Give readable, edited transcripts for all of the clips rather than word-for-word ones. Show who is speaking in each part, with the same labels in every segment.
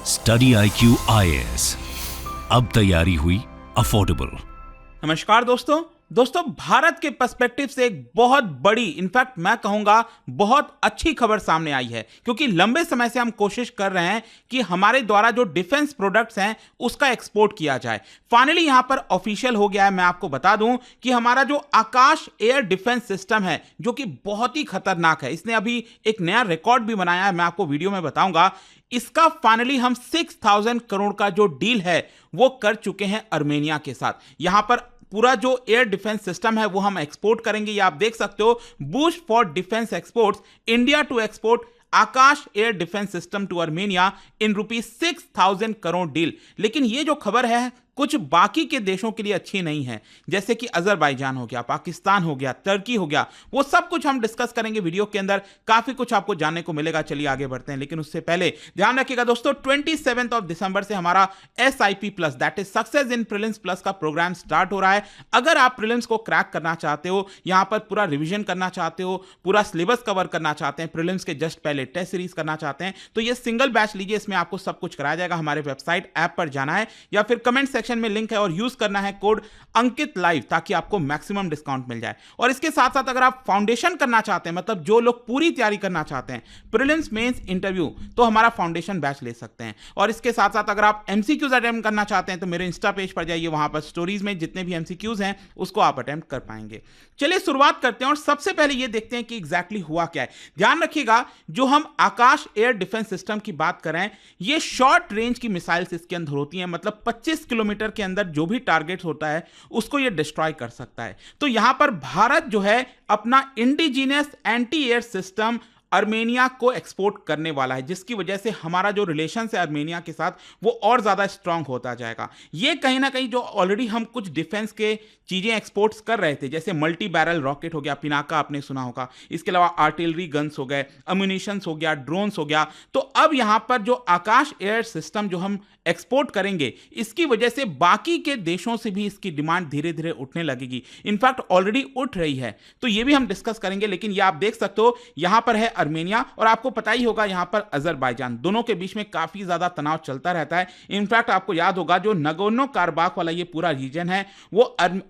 Speaker 1: Study IQ IAS, अब तैयारी हुई अफोर्डेबल।
Speaker 2: नमस्कार दोस्तों भारत के पर्सपेक्टिव से एक बहुत बड़ी, इनफैक्ट मैं कहूंगा बहुत अच्छी खबर सामने आई है, क्योंकि लंबे समय से हम कोशिश कर रहे हैं कि हमारे द्वारा जो डिफेंस प्रोडक्ट्स हैं उसका एक्सपोर्ट किया जाए। फाइनली यहां पर ऑफिशियल हो गया है। मैं आपको बता दूं कि हमारा जो आकाश एयर डिफेंस सिस्टम है, जो कि बहुत ही खतरनाक है, इसने अभी एक नया रिकॉर्ड भी बनाया है, मैं आपको वीडियो में बताऊंगा। इसका फाइनली हम 6000 करोड़ का जो डील है वो कर चुके हैं आर्मेनिया के साथ। यहां पर पूरा जो एयर डिफेंस सिस्टम है वो हम एक्सपोर्ट करेंगे। ये आप देख सकते हो, boost for defence exports, India to export Akash air defence system to Armenia in ₹6000 crore deal. लेकिन ये जो खबर है कुछ बाकी के देशों के लिए अच्छी नहीं है, जैसे कि अजरबैजान हो गया, पाकिस्तान हो गया, तुर्की हो गया। वो सब कुछ हम डिस्कस करेंगे वीडियो के अंदर, काफी कुछ आपको जानने को मिलेगा। चलिए आगे बढ़ते हैं, लेकिन उससे पहले ध्यान रखिएगा दोस्तों, 27 दिसंबर से हमारा SIP plus, that is success in prelims plus का प्रोग्राम स्टार्ट हो रहा है। अगर आप प्रीलिम्स को क्रैक करना चाहते हो, यहां पर पूरा रिविजन करना चाहते हो, पूरा सिलेबस कवर करना चाहते हैं, प्रीलिम्स के जस्ट पहले टेस्ट सीरीज करना चाहते हैं, तो ये सिंगल बैच लीजिए। इसमें आपको सब कुछ कराया जाएगा। हमारे वेबसाइट ऐप पर जाना है या फिर कमेंट सेक्शन में लिंक है और यूज करना है कोड अंकित लाइव, ताकि आपको मैक्सिमम डिस्काउंट मिल जाए। और इसके साथ साथ अगर आप फाउंडेशन करना चाहते हैं, मतलब जो लोग पूरी तैयारी करना चाहते हैं, प्रीलिम्स मेंस इंटरव्यू, तो हमारा फाउंडेशन बैच ले सकते हैं। और इसके साथ साथ अगर आप MCQs अटेम्प्ट करना चाहते हैं तो मेरे इंस्टा पेज पर जाइए, वहां पर स्टोरीज में जितने भी MCQs हैं उसको आप अटेम्प्ट कर पाएंगे। चलिए शुरुआत करते हैं और सबसे पहले ये देखते हैं कि एग्जैक्टली हुआ क्या है। ध्यान रखिएगा, जो हम आकाश एयर डिफेंस सिस्टम की बात कर रहे हैं, ये शॉर्ट रेंज की मिसाइल्स इसके अंदर होती हैं, मतलब 25 किलोमीटर के अंदर जो भी टारगेट होता है उसको ये डिस्ट्रॉय कर सकता है। तो यहां पर भारत जो है अपना indigenous anti air system Armenia को एक्सपोर्ट करने वाला है, जिसकी वजह से हमारा जो रिलेशन है आर्मेनिया के साथ वो और ज्यादा स्ट्रांग होता जाएगा। ये कहीं ना कहीं जो ऑलरेडी हम कुछ डिफेंस के चीजें एक्सपोर्ट्स कर रहे थे, जैसे मल्टी बैरल रॉकेट हो गया, पिनाका आपने सुना होगा, इसके अलावा आर्टिलरी गन्स हो गए, अम्यूनिशंस हो गया, ड्रोन्स हो गया, तो अब यहां पर जो आकाश एयर सिस्टम जो हम एक्सपोर्ट करेंगे, इसकी वजह से बाकी के देशों से भी इसकी डिमांड धीरे धीरे उठने लगेगी। इनफैक्ट ऑलरेडी उठ रही है, तो ये भी हम डिस्कस करेंगे। लेकिन ये आप देख सकते हो, यहां पर है आर्मेनिया और आपको पता ही होगा यहां पर अजरबैजान। दोनों के बीच में काफी ज्यादा तनाव चलता रहता है। इनफैक्ट आपको याद होगा, जो नगोर्नो काराबाख वाला ये पूरा रीजन है वो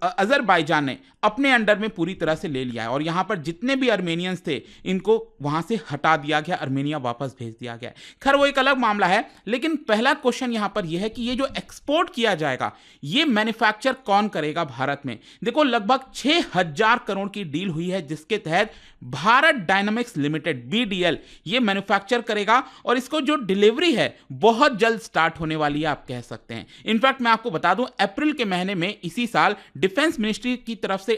Speaker 2: अजरबैजान ने अपने अंडर में पूरी तरह से ले लिया है, और यहां पर जितने भी आर्मेनियंस थे इनको वहां से हटा दिया गया, आर्मेनिया वापस भेज दिया गया। खैर वो एक अलग मामला है, लेकिन पहला क्वेश्चन यहां पर यह है कि ये जो एक्सपोर्ट किया जाएगा ये मैन्युफैक्चर कौन करेगा भारत में। देखो, लगभग 6000 करोड़ की डील हुई है, जिसके तहत भारत डायनामिक्स लिमिटेड BDL ये मैन्युफैक्चर करेगा, और इसको जो डिलीवरी है बहुत जल्द स्टार्ट होने वाली है, आप कह सकते हैं। इनफैक्ट मैं आपको बता दूं, अप्रैल के महीने में इसी साल डिफेंस मिनिस्ट्री की तरफ से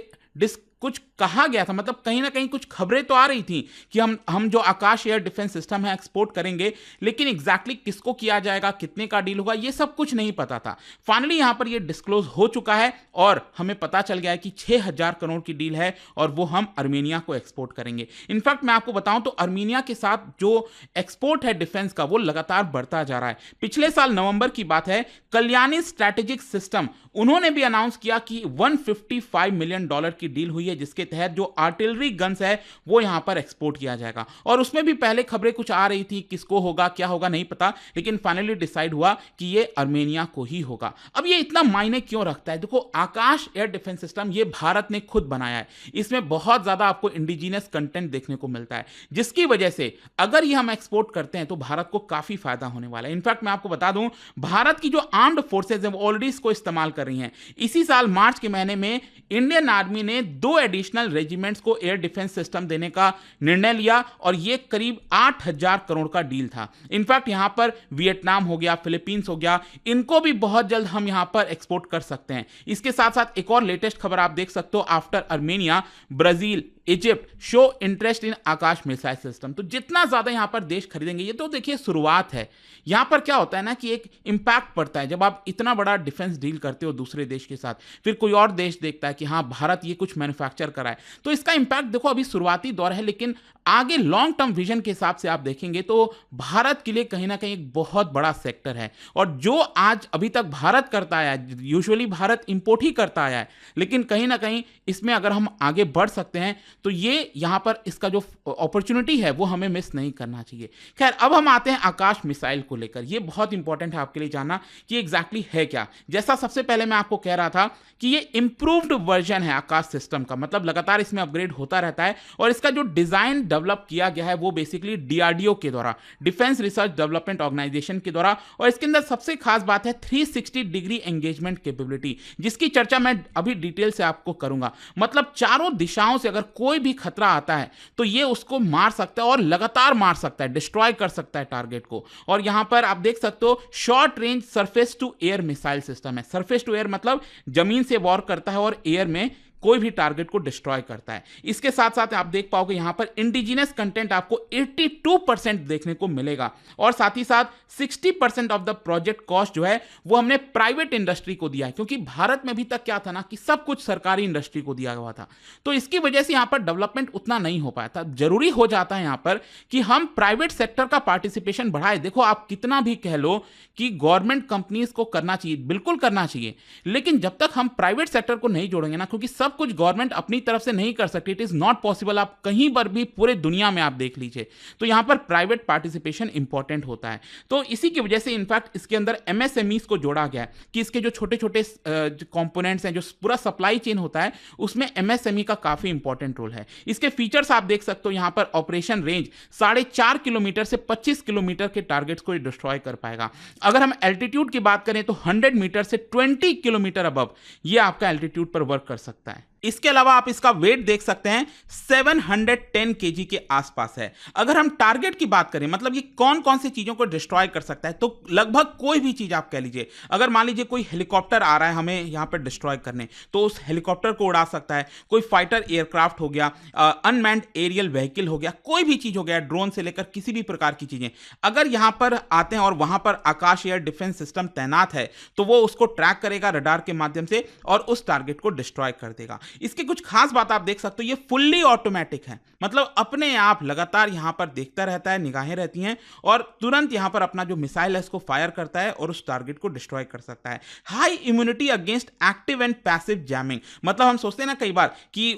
Speaker 2: कुछ कहा गया था, मतलब कहीं ना कहीं कुछ खबरें तो आ रही थी कि हम जो आकाश एयर डिफेंस सिस्टम है एक्सपोर्ट करेंगे, लेकिन एग्जैक्टली किसको किया जाएगा, कितने का डील होगा, ये सब कुछ नहीं पता था। फाइनली यहां पर ये डिस्क्लोज हो चुका है और हमें पता चल गया है कि 6000 करोड़ की डील है और वो हम आर्मेनिया को एक्सपोर्ट करेंगे। इनफैक्ट मैं आपको बताऊं तो आर्मेनिया के साथ जो एक्सपोर्ट है डिफेंस का वो लगातार बढ़ता जा रहा है। पिछले साल नवंबर की बात है, कल्याणी स्ट्रैटेजिक सिस्टम, उन्होंने भी अनाउंस किया कि $155 मिलियन की डील हुई है, जिसके तहत जो आर्टिलरी गन्स है वो यहां पर एक्सपोर्ट किया जाएगा। और उसमें भी पहले खबरें कुछ आ रही थी, किसको होगा क्या होगा नहीं पता, लेकिन फाइनली डिसाइड हुआ कि ये आर्मेनिया को ही होगा। अब ये इतना मायने क्यों रखता है? देखो, आकाश एयर डिफेंस सिस्टम ये भारत ने खुद बनाया है, इसमें बहुत ज्यादा आपको इंडिजिनियस कंटेंट देखने को मिलता है, जिसकी वजह से अगर ये हम एक्सपोर्ट करते हैं तो भारत को काफी फायदा होने वाला है। इनफैक्ट मैं आपको बता दूं, भारत की जो आर्म्ड फोर्सेज है वो ऑलरेडी इसको इस्तेमाल कर रही हैं। इसी साल मार्च के महीने में इंडियन आर्मी ने 2 एडिशनल रेजिमेंट्स को एयर डिफेंस सिस्टम देने का निर्णय लिया, और यह करीब 8000 करोड़ का डील था। इनफैक्ट यहां पर वियतनाम हो गया, फिलीपींस हो गया, इनको भी बहुत जल्द हम यहां पर एक्सपोर्ट कर सकते हैं। इसके साथ साथ एक और लेटेस्ट खबर आप देख सकते हो, after Armenia, Brazil, Egypt show interest in Akash missile system. तो जितना ज्यादा यहां पर देश खरीदेंगे, ये तो देखिए शुरुआत है। यहां पर क्या होता है ना कि एक इंपैक्ट पड़ता है, जब आप इतना बड़ा डिफेंस डील करते हो दूसरे देश के साथ, फिर कोई और देश देखता है कि हाँ भारत ये कुछ मैन्युफैक्चर करा है, तो इसका इंपैक्ट देखो अभी शुरुआती दौर है, लेकिन आगे लॉन्ग टर्म विजन के हिसाब से आप देखेंगे तो भारत के लिए कहीं ना कहीं एक बहुत बड़ा सेक्टर है। और जो आज अभी तक भारत करता आया है, यूजुअली भारत इंपोर्ट ही करता आया है, लेकिन कहीं ना कहीं इसमें अगर हम आगे बढ़ सकते हैं तो ये यहाँ पर इसका जो अपॉर्चुनिटी है वो हमें मिस नहीं करना चाहिए। खैर, अब हम आते हैं आकाश मिसाइल को लेकर। ये बहुत इंपॉर्टेंट है आपके लिए जानना कि एग्जैक्टली है क्या। जैसा सबसे पहले मैं आपको कह रहा था कि ये इंप्रूव्ड वर्जन है आकाश सिस्टम का, मतलब लगातार इसमें अपग्रेड होता रहता है और इसका जो डिजाइन डेवलप किया गया है वो बेसिकली डीआरडीओ के द्वारा, डिफेंस रिसर्च डेवलपमेंट ऑर्गेनाइजेशन के द्वारा। और इसके अंदर सबसे खास बात है 360 डिग्री एंगेजमेंट कैपेबिलिटी, जिसकी चर्चा मैं अभी डिटेल से आपको करूंगा। मतलब चारों दिशाओं से अगर कोई भी खतरा आता है तो ये उसको मार सकता है और लगातार मार सकता है, डिस्ट्रॉय कर सकता है टारगेट को। और यहां पर आप देख सकते हो short range surface to air missile system है। सरफेस टू एयर मतलब जमीन से वॉर करता है और एयर में कोई भी टारगेट को डिस्ट्रॉय करता है। इसके साथ साथ आप देख पाओगे यहां पर इंडिजिनस कंटेंट आपको 82% देखने को मिलेगा और साथ ही साथ 60% ऑफ द प्रोजेक्ट कॉस्ट जो है वो हमने प्राइवेट इंडस्ट्री को दिया है, क्योंकि भारत में अभी तक क्या था ना कि सब कुछ सरकारी इंडस्ट्री को दिया हुआ था। तो इसकी वजह से यहां पर डेवलपमेंट उतना नहीं हो पाया था। जरूरी हो जाता है यहां पर कि हम प्राइवेट सेक्टर का पार्टिसिपेशन बढ़ाए। देखो, आप कितना भी कह लो कि गवर्नमेंट कंपनीज को करना चाहिए, बिल्कुल करना चाहिए, लेकिन जब तक हम प्राइवेट सेक्टर को नहीं जोड़ेंगे ना, क्योंकि सब कुछ गवर्नमेंट अपनी तरफ से नहीं कर सकती, इट इज नॉट पॉसिबल। आप कहीं पर भी पूरे दुनिया में आप देख लीजिए, तो यहां पर प्राइवेट पार्टिसिपेशन इंपॉर्टेंट होता है। तो इसी की वजह से इनफैक्ट इसके अंदर एमएसएमईज को जोड़ा गया है कि इसके जो छोटे छोटे कंपोनेंट्स हैं, जो पूरा सप्लाई चेन होता है, उसमें एमएसएमई का काफी इंपॉर्टेंट रोल है। इसके फीचर्स आप देख सकते हो यहां पर ऑपरेशन रेंज 4.5 किलोमीटर से 25 किलोमीटर के टारगेट्स को डिस्ट्रॉय कर पाएगा। अगर हम एल्टीट्यूड की बात करें तो 100 मीटर से 20 किलोमीटर अबव ये आपका एल्टीट्यूड पर वर्क कर सकता है। इसके अलावा आप इसका वेट देख सकते हैं 710 केजी के आसपास है। अगर हम टारगेट की बात करें, मतलब ये कौन कौन सी चीजों को डिस्ट्रॉय कर सकता है, तो लगभग कोई भी चीज आप कह लीजिए। अगर मान लीजिए कोई हेलीकॉप्टर आ रहा है हमें यहां पर डिस्ट्रॉय करने, तो उस हेलीकॉप्टर को उड़ा सकता है। कोई फाइटर एयरक्राफ्ट हो गया, अनमैन्ड एरियल व्हीकल हो गया, कोई भी चीज हो गया, ड्रोन से लेकर किसी भी प्रकार की चीजें अगर यहां पर आते हैं और वहां पर आकाश एयर डिफेंस सिस्टम तैनात है, तो वो उसको ट्रैक करेगा रडार के माध्यम से और उस टारगेट को डिस्ट्रॉय कर देगा। इसके कुछ खास बात आप देख सकते हो, ये फुल्ली ऑटोमेटिक है, मतलब अपने आप लगातार यहां पर देखता रहता है, निगाहें रहती हैं और तुरंत यहां पर अपना जो मिसाइल है उसको फायर करता है और उस टारगेट को डिस्ट्रॉय कर सकता है। High immunity against active and passive jamming, मतलब हम सोचते हैं ना कई बार कि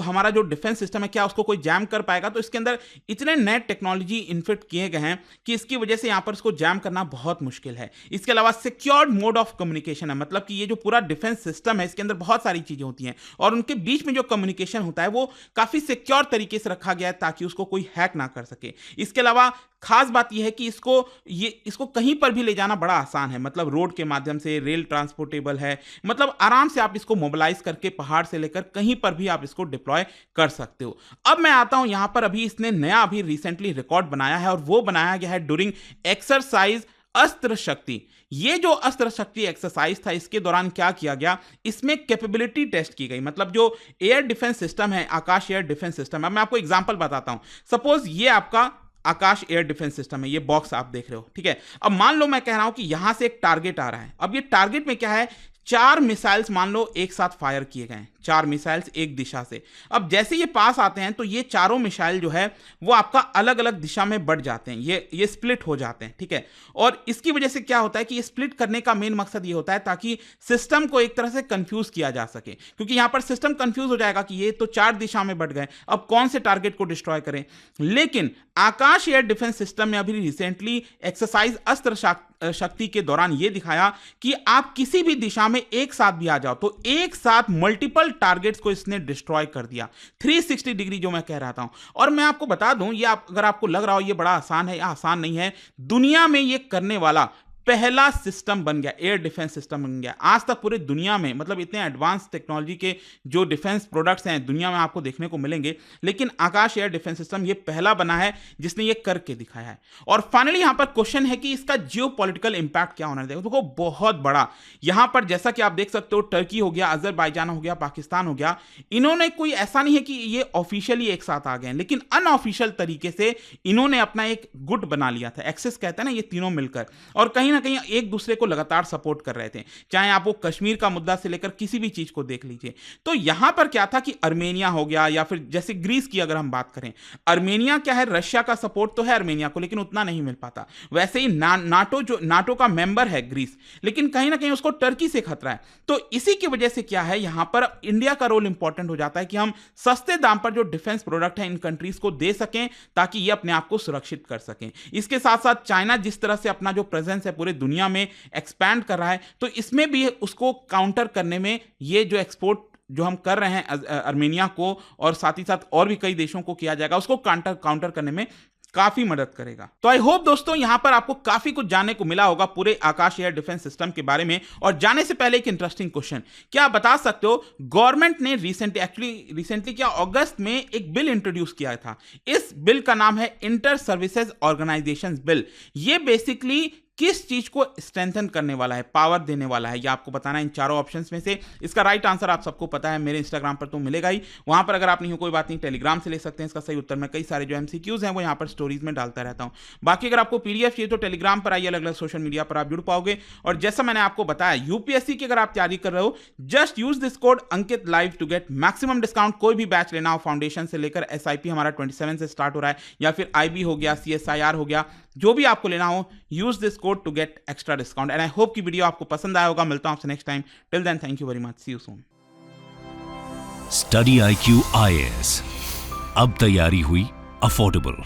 Speaker 2: हमारा जो डिफेंस सिस्टम है क्या उसको कोई जैम कर पाएगा, तो इसके अंदर इतने नए टेक्नोलॉजी इनफिट किए गए हैं कि इसकी वजह से यहां पर इसको जैम करना बहुत मुश्किल है। इसके अलावा सिक्योर्ड मोड ऑफ कम्युनिकेशन है, मतलब कि ये जो पूरा डिफेंस सिस्टम है इसके अंदर बहुत सारी चीजें होती हैं और उनके बीच में जो कम्युनिकेशन होता है वो काफी सिक्योर तरीके से रखा गया है ताकि उसको कोई हैक ना कर सके। इसके अलावा खास बात यह है कि इसको कहीं पर भी ले जाना बड़ा आसान है, मतलब रोड के माध्यम से, रेल ट्रांसपोर्टेबल है, मतलब आराम से आप इसको मोबिलाइज करके पहाड़ से लेकर कहीं पर भी आप इसको डिप्लॉय कर सकते हो। अब मैं आता हूं यहां पर, अभी इसने नया अभी रिसेंटली रिकॉर्ड बनाया है और वो बनाया गया है ड्यूरिंग एक्सरसाइज अस्त्र शक्ति। ये जो अस्त्र शक्ति एक्सरसाइज था, इसके दौरान क्या किया गया, इसमें कैपेबिलिटी टेस्ट की गई, मतलब जो एयर डिफेंस सिस्टम है, आकाश एयर डिफेंस सिस्टम है। मैं आपको एग्जांपल बताता हूं। सपोज ये आपका आकाश एयर डिफेंस सिस्टम है, ये बॉक्स आप देख रहे हो, ठीक है। अब मान लो मैं कह रहा हूं कि यहां से एक टारगेट आ रहा है। अब ये टारगेट में क्या है, 4 मिसाइल्स मान लो एक साथ फायर किए गए हैं, 4 मिसाइल्स एक दिशा से। अब जैसे ये पास आते हैं तो ये चारों मिसाइल जो है वो आपका अलग अलग दिशा में बढ़ जाते हैं, ये स्प्लिट हो जाते हैं, ठीक है। और इसकी वजह से क्या होता है कि ये स्प्लिट करने का मेन मकसद ये होता है ताकि सिस्टम को एक तरह से कंफ्यूज किया जा सके, क्योंकि यहां पर सिस्टम कंफ्यूज हो जाएगा कि ये तो 4 दिशा में बढ़ गए, अब कौन से टारगेट को डिस्ट्रॉय करें। लेकिन आकाश एयर डिफेंस सिस्टम में अभी रिसेंटली एक्सरसाइज अस्त्र शक्ति के दौरान यह दिखाया कि आप किसी भी दिशा में एक साथ भी आ जाओ तो एक साथ मल्टीपल टारगेट्स को इसने डिस्ट्रॉय कर दिया, 360 डिग्री जो मैं कह रहा था। और मैं आपको बता दूं, ये अगर आपको लग रहा हो ये बड़ा आसान है, या आसान नहीं है, दुनिया में ये करने वाला पहला सिस्टम बन गया, एयर डिफेंस सिस्टम बन गया। आज तक पूरे दुनिया में, मतलब इतने एडवांस टेक्नोलॉजी के जो डिफेंस प्रोडक्ट्स हैं दुनिया में आपको देखने को मिलेंगे, लेकिन आकाश एयर डिफेंस सिस्टम ये पहला बना है जिसने ये करके दिखाया है। और फाइनली यहां पर क्वेश्चन है कि इसका जियोपॉलिटिकल इंपैक्ट क्या होना है। देखो बहुत बड़ा, यहां पर जैसा कि आप देख सकते हो, टर्की हो गया, अजरबैजान हो गया, पाकिस्तान हो गया, इन्होंने कोई ऐसा नहीं है कि ये ऑफिशियली एक साथ आ गए, लेकिन अनऑफिशियल तरीके से इन्होंने अपना एक गुट बना लिया था, एक्सेस कहते हैं ना, ये तीनों मिलकर, और कहीं ना कहीं एक दूसरे को लगातार सपोर्ट कर रहे थे, चाहे आप वो कश्मीर का मुद्दा से लेकर किसी भी चीज को देख लीजिए। तो यहां पर क्या था कि अर्मेनिया हो गया या फिर जैसे ग्रीस की अगर हम बात करें, अर्मेनिया क्या है, रशिया का सपोर्ट तो है अर्मेनिया को लेकिन उतना नहीं मिल पाता। वैसे ही नाटो का मेंबर है ग्रीस, लेकिन कहीं ना कहीं उसको टर्की से खतरा है। तो इसी की वजह से क्या है, यहां पर इंडिया का रोल इंपॉर्टेंट हो जाता है कि हम सस्ते दाम पर जो डिफेंस प्रोडक्ट है इन कंट्रीज को दे सकें ताकि ये अपने आप को सुरक्षित कर सकें। इसके साथ साथ चाइना जिस तरह से अपना जो प्रेजेंस है पूरे दुनिया में एक्सपैंड कर रहा है, तो इसमें भी उसको काउंटर करने में ये जो एक्सपोर्ट जो हम कर रहे हैं अर्मेनिया को, और साथ ही साथ और भी कई देशों को किया जाएगा, उसको काउंटर करने में काफी मदद करेगा। तो आई होप दोस्तों यहां पर आपको काफी कुछ जानने को मिला होगा पूरे आकाश एयर डिफेंस सिस्टम के बारे में। और जाने से पहले एक इंटरेस्टिंग क्वेश्चन, क्या आप बता सकते हो गवर्नमेंट ने रिसेंटली क्या अगस्त में एक बिल इंट्रोड्यूस किया था। इस बिल का नाम है इंटर सर्विसेज ऑर्गेनाइजेशन बिल। ये बेसिकली किस चीज को स्ट्रेंथन करने वाला है, पावर देने वाला है, ये आपको बताना है इन चारों ऑप्शंस में से। इसका राइट आंसर आप सबको पता है, मेरे इंस्टाग्राम पर तो मिलेगा ही, वहां पर अगर आप नहीं हो कोई बात नहीं, टेलीग्राम से ले सकते हैं इसका सही उत्तर। मैं कई सारे जो एमसीक्यूज हैं वो यहाँ पर स्टोरीज में डालता रहता हूँ। बाकी अगर आपको पीडीएफ चाहिए तो टेलीग्राम पर आइए, अलग अलग सोशल मीडिया पर आप जुड़ पाओगे। और जैसा मैंने आपको बताया, यूपीएससी की अगर आप तैयारी कर रहे हो, just use this code Ankit live to get maximum discount. कोई भी बैच लेना हो, फाउंडेशन से लेकर एसआईपी हमारा 27 से स्टार्ट हो रहा है, या फिर आईबी हो गया, सीएसआईआर हो गया, जो भी आपको लेना हो, use this code to get extra discount. And I hope कि वीडियो आपको पसंद आया होगा। मिलता हूं आपसे next time. Till then thank you very much, see you soon.
Speaker 1: Study IQ IAS, अब तैयारी हुई अफोर्डेबल।